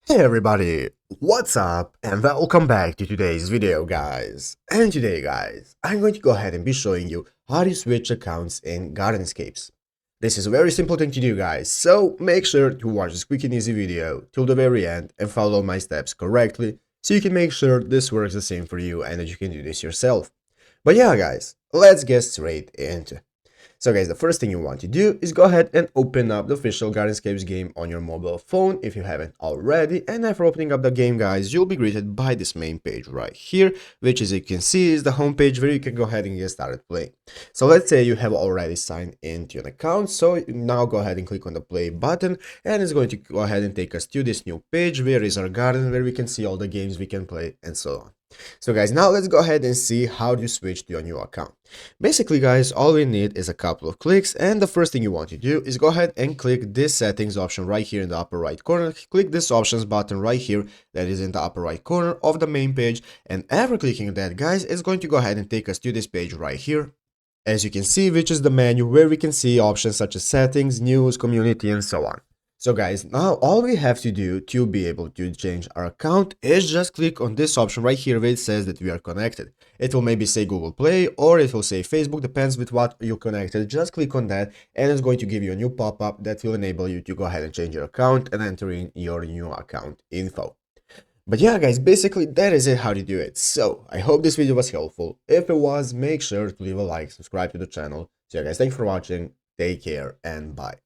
Hey everybody, what's up and welcome back to today's video guys. And today guys, I'm going to go ahead and be showing you how to switch accounts in Gardenscapes. This is a very simple thing to do guys, so make sure to watch this quick and easy video till the very end and follow my steps correctly so you can make sure this works the same for you and that you can do this yourself. But yeah guys, let's get straight into it. So guys, the first thing you want to do is go ahead and open up the official Gardenscapes game on your mobile phone if you haven't already. And after opening up the game guys, you'll be greeted by this main page right here, which as you can see is the home page where you can go ahead and get started playing. So let's say you have already signed into an account, so now go ahead and click on the play button and it's going to go ahead and take us to this new page where is our garden, where we can see all the games we can play and so on. So guys, now let's go ahead and see how to switch to your new account. Basically guys, all we need is a couple of clicks, and the first thing you want to do is go ahead and click this settings option right here in the upper right corner. Click this options button right here that is in the upper right corner of the main page, and after clicking that guys, it's going to go ahead and take us to this page right here, as you can see, which is the menu where we can see options such as settings, news, community and so on. So guys, now all we have to do to be able to change our account is just click on this option right here where it says that we are connected. It will maybe say Google Play or it will say Facebook, depends with what you connected. Just click on that and it's going to give you a new pop-up that will enable you to go ahead and change your account and enter in your new account info. But yeah guys, basically that is it how to do it. So I hope this video was helpful. If it was, make sure to leave a like, subscribe to the channel. So yeah guys, thanks for watching, take care and bye.